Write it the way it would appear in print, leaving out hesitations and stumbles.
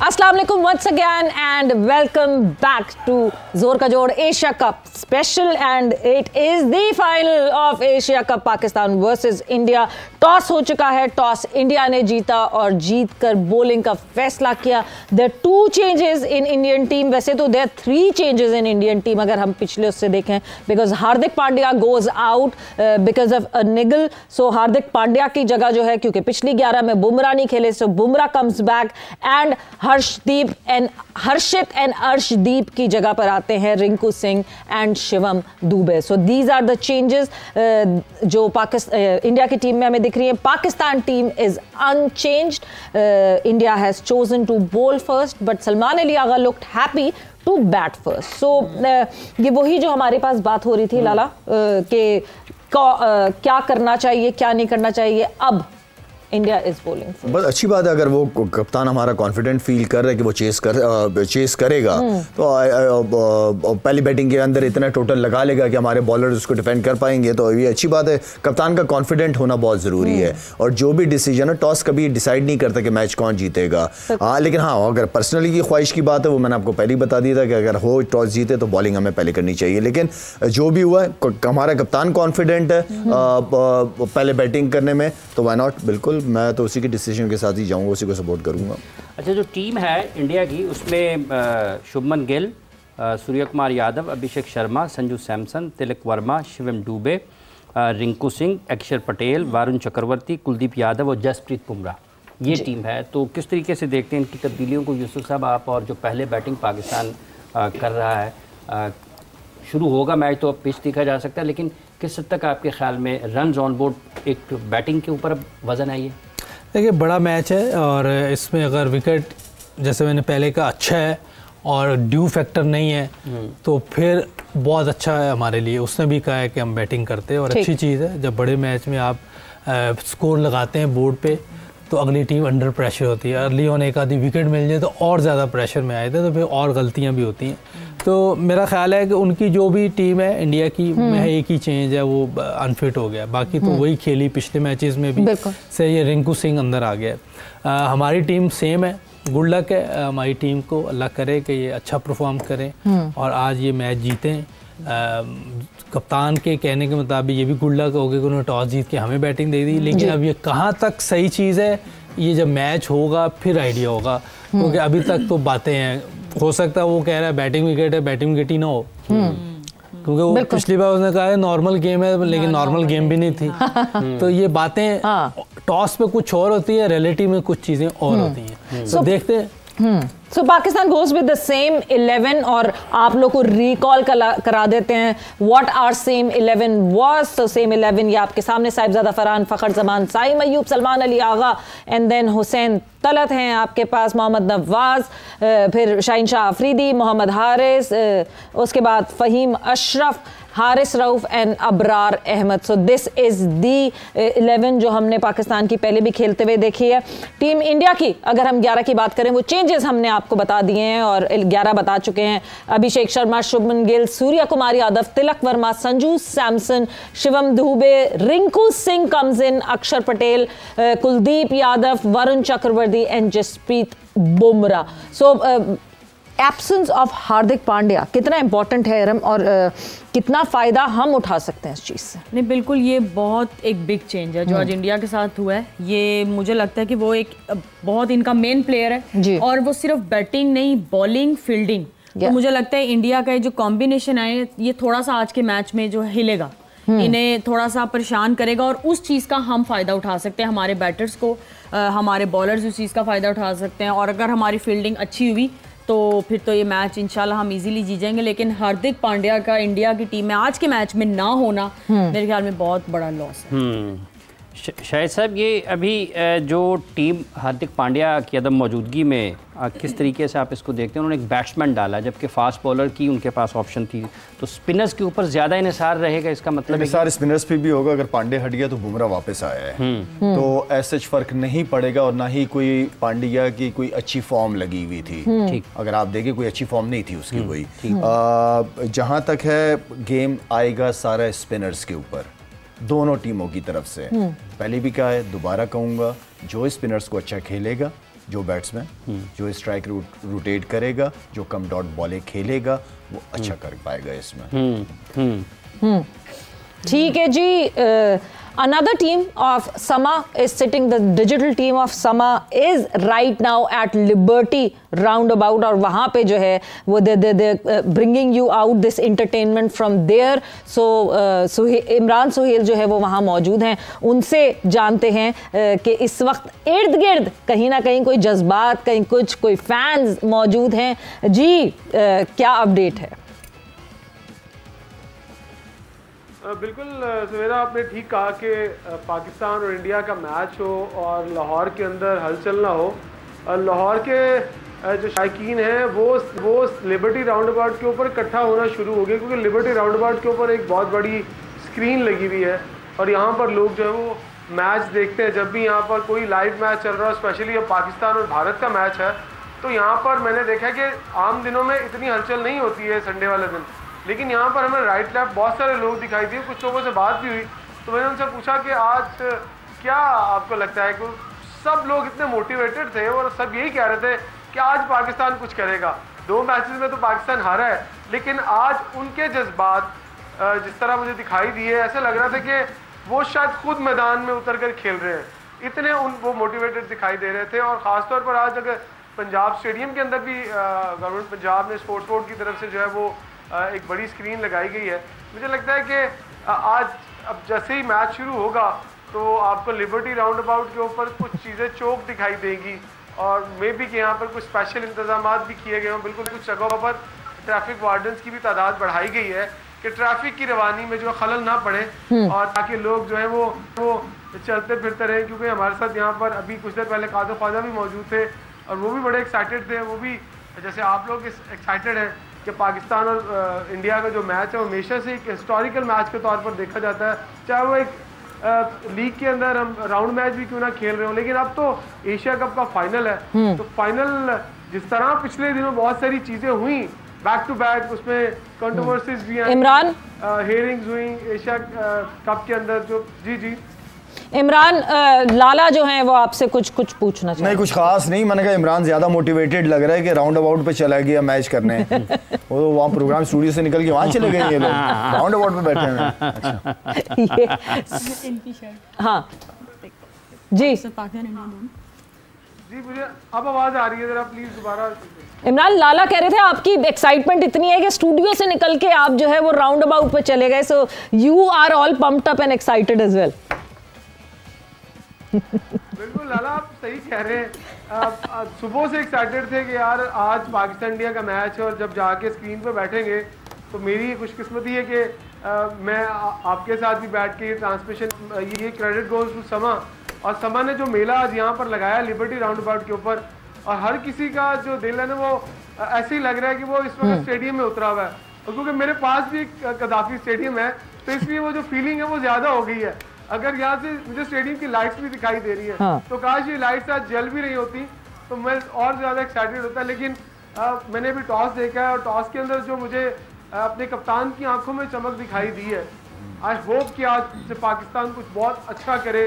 अस्सलाम वालेकुम once again and welcome back to जोर का जोड़ Asia cup special and it is the final of Asia cup Pakistan versus India. Toss हो चुका है, टॉस इंडिया ने जीता और जीतकर बॉलिंग का फैसला किया। There two changes in Indian team, वैसे तो there three changes in Indian team अगर हम पिछले उससे देखें, because Hardik Pandya goes out because of a niggle. So Hardik Pandya की जगह जो है, क्योंकि पिछली 11 में बुमराह नहीं खेले, so Bumrah comes back and Harshit and Arshdeep की जगह पर आते हैं Rinku Singh and Shivam Dube. So these are the changes जो इंडिया की टीम में हमें दिख रही है। Pakistan team is unchanged. India has chosen to bowl first but Salman Ali Agha looked happy to bat first. So ये वही जो हमारे पास बात हो रही थी लाला कि क्या करना चाहिए क्या नहीं करना चाहिए। अब इंडिया इज बॉलिंग। बस अच्छी बात है अगर वो कप्तान हमारा कॉन्फिडेंट फील कर रहा है कि वो चेस करेगा तो पहली बैटिंग के अंदर इतना टोटल लगा लेगा कि हमारे बॉलर उसको डिफेंड कर पाएंगे, तो ये अच्छी बात है। कप्तान का कॉन्फिडेंट होना बहुत ज़रूरी है और जो भी डिसीजन है, टॉस कभी डिसाइड नहीं करता कि मैच कौन जीतेगा। लेकिन हाँ, अगर पर्सनली की ख्वाहिश की बात है वो मैंने आपको पहले ही बता दिया था कि अगर हो टॉस जीते तो बॉलिंग हमें पहले करनी चाहिए। लेकिन जो भी हुआ है, हमारा कप्तान कॉन्फिडेंट है पहले बैटिंग करने में, तो वाई नॉट, बिल्कुल मैं तो उसी के डिसीजन के साथ ही जाऊंगा, उसी को सपोर्ट करूंगा। अच्छा, जो टीम है इंडिया की उसमें शुभमन गिल, सूर्य कुमार यादव, अभिषेक शर्मा, संजू सैमसन, तिलक वर्मा, शिवम दुबे, रिंकू सिंह, अक्षर पटेल, वरुण चक्रवर्ती, कुलदीप यादव और जसप्रीत बुमराह, ये टीम है। तो किस तरीके से देखते हैं इनकी तब्दीलियों को यूसुफ साहब आप? और जो पहले बैटिंग पाकिस्तान कर रहा है, शुरू होगा मैच तो अब पिच दिखा जा सकता है, लेकिन किस हद तक आपके ख्याल में रन ऑन बोर्ड एक बैटिंग के ऊपर अब वजन आई है? देखिए, बड़ा मैच है और इसमें अगर विकेट जैसे मैंने पहले कहा अच्छा है और ड्यू फैक्टर नहीं है तो फिर बहुत अच्छा है हमारे लिए। उसने भी कहा है कि हम बैटिंग करते हैं और अच्छी चीज़ है। जब बड़े मैच में आप स्कोर लगाते हैं बोर्ड पे तो अगली टीम अंडर प्रेशर होती है। अर्ली ऑन एक आधी विकेट मिल जाए तो और ज़्यादा प्रेशर में आए थे तो फिर और गलतियाँ भी होती हैं। तो मेरा ख्याल है कि उनकी जो भी टीम है इंडिया की में एक ही चेंज है, वो अनफिट हो गया, बाकी तो वही खेली पिछले मैचेस में भी से। ये रिंकू सिंह अंदर आ गया। हमारी टीम सेम है, गुड लक है हमारी टीम को, अल्लाह करे कि ये अच्छा परफॉर्म करें और आज ये मैच जीतें। कप्तान के कहने के मुताबिक ये भी गुड लक हो गया कि उन्होंने टॉस जीत के हमें बैटिंग दे दी, लेकिन अब ये कहाँ तक सही चीज़ है ये जब मैच होगा फिर आइडिया होगा, क्योंकि अभी तक तो बातें हैं। हो सकता है वो कह रहा है बैटिंग विकेट है, बैटिंग विकेट ही ना हो, क्योंकि वो पिछली बार उसने कहा है नॉर्मल गेम है, लेकिन नॉर्मल गेम भी नहीं थी। तो ये बातें टॉस पे कुछ और होती है, रियलिटी में कुछ चीज़ें और होती हैं। तो देखते हैं। So Pakistan goes with the same 11 और आप लोग को रिकॉल करा देते हैं what our same 11 was। So same 11 ये आपके सामने साहिबजादा फरहान, फ़खर जमान, साइम अयूब, सलमान अली आगा एंड देन हुसैन तलत हैं आपके पास, मोहम्मद नवाज, फिर शाहीन शाह अफरीदी, मोहम्मद हारिस, उसके बाद Faheem Ashraf, Haris Rauf and Abrar Ahmed. So this is the 11 जो हमने पाकिस्तान की पहले भी खेलते हुए देखी है। टीम इंडिया की अगर हम 11 की बात करें, वो चेंजेस हमने आपको बता दिए हैं और 11 बता चुके हैं। Abhishek Sharma, Shubman Gill, Suryakumar Yadav, Tilak Varma, Sanju Samson, Shivam Dube, Rinku Singh comes in, Axar Patel, Kuldeep Yadav, Varun Chakravarthy and Jasprit Bumrah. So absence of Hardik Pandya कितना इंपॉर्टेंट है इरम, और कितना फ़ायदा हम उठा सकते हैं इस चीज़ से? नहीं, बिल्कुल ये बहुत एक बिग चेंज है जो आज इंडिया के साथ हुआ है। ये मुझे लगता है कि वो एक बहुत इनका मेन प्लेयर है और वो सिर्फ बैटिंग नहीं, बॉलिंग, फील्डिंग। तो मुझे लगता है इंडिया का जो कॉम्बिनेशन है ये थोड़ा सा आज के मैच में जो हिलेगा, इन्हें थोड़ा सा परेशान करेगा और उस चीज़ का हम फ़ायदा उठा सकते हैं। हमारे बैटर्स को, हमारे बॉलर्स उस चीज़ का फ़ायदा उठा सकते हैं और अगर हमारी फील्डिंग अच्छी हुई तो फिर तो ये मैच इंशाल्लाह हम इजीली जीत जाएंगे। लेकिन हार्दिक पांड्या का इंडिया की टीम में आज के मैच में ना होना मेरे ख्याल में बहुत बड़ा लॉस है। शाहिद साहब, ये अभी जो टीम हार्दिक पांड्या की अदम मौजूदगी में किस तरीके से आप इसको देखते हैं? उन्होंने एक बैट्समैन डाला जबकि फास्ट बॉलर की उनके पास ऑप्शन थी, तो स्पिनर्स के ऊपर ज़्यादा इन्हिसार रहेगा, इसका मतलब इन्हिसार स्पिनर्स पे भी होगा। अगर पांड्या हट गया तो बुमराह वापस आया है तो ऐसा फर्क नहीं पड़ेगा और ना ही कोई पांड्या की कोई अच्छी फॉर्म लगी हुई थी। अगर आप देखें कोई अच्छी फॉर्म नहीं थी उसकी कोई। जहाँ तक है गेम आएगा सारा स्पिनर्स के ऊपर, दोनों टीमों की तरफ से। पहले भी कहा है, दोबारा कहूँगा, जो स्पिनर्स को अच्छा खेलेगा जो बैट्समैन जो स्ट्राइक रोटेट करेगा, जो कम डॉट बॉलें खेलेगा, वो अच्छा कर पाएगा इसमें। ठीक है जी। Another team of Sama is sitting, the digital team of Sama is right now at Liberty roundabout, और वहाँ पे जो है वो they bringing you out this entertainment from there. So Imran Suhail जो है वो वहाँ मौजूद हैं, उनसे जानते हैं कि इस वक्त इर्द गिर्द कहीं ना कहीं कोई जज्बात, कहीं कुछ, कोई फैंस मौजूद हैं जी। क्या अपडेट है? बिल्कुल सवेरा, आपने ठीक कहा कि पाकिस्तान और इंडिया का मैच हो और लाहौर के अंदर हलचल ना हो। लाहौर के जो शायकीन हैं वो लिबर्टी राउंड अबाउट के ऊपर इकट्ठा होना शुरू हो गए, क्योंकि लिबर्टी राउंड अबाउट के ऊपर एक बहुत बड़ी स्क्रीन लगी हुई है और यहाँ पर लोग जो है वो मैच देखते हैं। जब भी यहाँ पर कोई लाइव मैच चल रहा है, स्पेशली अब पाकिस्तान और भारत का मैच है, तो यहाँ पर मैंने देखा कि आम दिनों में इतनी हलचल नहीं होती है संडे वाले दिन, लेकिन यहाँ पर हमें राइट लेफ्ट बहुत सारे लोग दिखाई दिए। कुछ लोगों से बात भी हुई तो मैंने उनसे पूछा कि आज क्या आपको लगता है कि सब लोग इतने मोटिवेटेड थे और सब यही कह रहे थे कि आज पाकिस्तान कुछ करेगा। 2 मैचेस में तो पाकिस्तान हारा है, लेकिन आज उनके जज्बात जिस तरह मुझे दिखाई दिए, ऐसा लग रहा था कि वो शायद खुद मैदान में उतर कर खेल रहे हैं, इतने वो मोटिवेटेड दिखाई दे रहे थे। और ख़ासतौर पर आज अगर पंजाब स्टेडियम के अंदर भी गवर्नमेंट पंजाब ने स्पोर्ट्स बोर्ड की तरफ से जो है वो एक बड़ी स्क्रीन लगाई गई है। मुझे लगता है कि आज अब जैसे ही मैच शुरू होगा तो आपको लिबर्टी राउंड अबाउट के ऊपर कुछ चीज़ें चौक दिखाई देंगी और मे बी कि यहाँ पर कुछ स्पेशल इंतजाम भी किए गए हों। बिल्कुल कुछ जगहों पर ट्रैफिक वार्डन्स की भी तादाद बढ़ाई गई है कि ट्रैफिक की रवानी में जो खलल ना पड़े और ताकि लोग जो है वो चलते फिरते रहें। क्योंकि हमारे साथ यहाँ पर अभी कुछ देर पहले कादर ख्वाजा भी मौजूद थे और वो भी बड़े एक्साइटेड थे। वो भी जैसे आप लोग एक्साइटेड हैं कि पाकिस्तान और इंडिया का जो मैच है हमेशा से एक हिस्टोरिकल मैच के तौर पर देखा जाता है, चाहे वो एक लीग के अंदर हम राउंड मैच भी क्यों ना खेल रहे हो। लेकिन अब तो एशिया कप का फाइनल है, तो फाइनल जिस तरह पिछले दिनों बहुत सारी चीज़ें हुई बैक टू बैक, उसमें कंट्रोवर्सीज भी हैं, इमरान हेयरिंग्स हुई एशिया कप के अंदर जो जी इमरान लाला जो हैं वो आपसे कुछ पूछना चाहिए। नहीं, कुछ खास नहीं। मैंने कहा इमरान ज्यादा मोटिवेटेड लग रहा है कि राउंड अबाउट पे चला गया मैच करने। वो वहाँ प्रोग्राम स्टूडियो से निकल के वहाँ चले गए ये लोग, राउंड अबाउट पे बैठे हैं। अच्छा। इनकी शर्ट, हाँ जी जी, मुझे अब आवाज आ रही है, जरा प्लीज दोबारा। इमरान, लाला कह रहे थे आपकी एक्साइटमेंट इतनी है कि स्टूडियो से निकल के आप जो है वो राउंड अबाउट पे चले गए, so you are all pumped up and excited as well. बिल्कुल लाला, आप सही कह रहे हैं। सुबह से एक्साइटेड थे कि यार आज पाकिस्तान इंडिया का मैच है और जब जाके स्क्रीन पे बैठेंगे तो मेरी खुशकिस्मती है कि मैं आपके साथ भी बैठ के ट्रांसमिशन, ये क्रेडिट गोज टू समा। और समा ने जो मेला आज यहाँ पर लगाया लिबर्टी राउंड अबाउट के ऊपर, और हर किसी का जो दिल है ना वो ऐसे ही लग रहा है कि वो इस वक्त स्टेडियम में उतरा हुआ है। और क्योंकि मेरे पास भी कदाफी स्टेडियम है तो इसलिए वो जो फीलिंग है वो ज़्यादा हो गई है। अगर यहाँ से मुझे स्टेडियम की लाइट्स भी दिखाई दे रही है, हाँ। तो काश ये लाइट्स आज जल भी रही होती तो मैं और ज़्यादा एक्साइटेड होता। लेकिन मैंने भी टॉस देखा है और टॉस के अंदर जो मुझे अपने कप्तान की आंखों में चमक दिखाई दी है, आई होप कि आज पाकिस्तान कुछ बहुत अच्छा करे।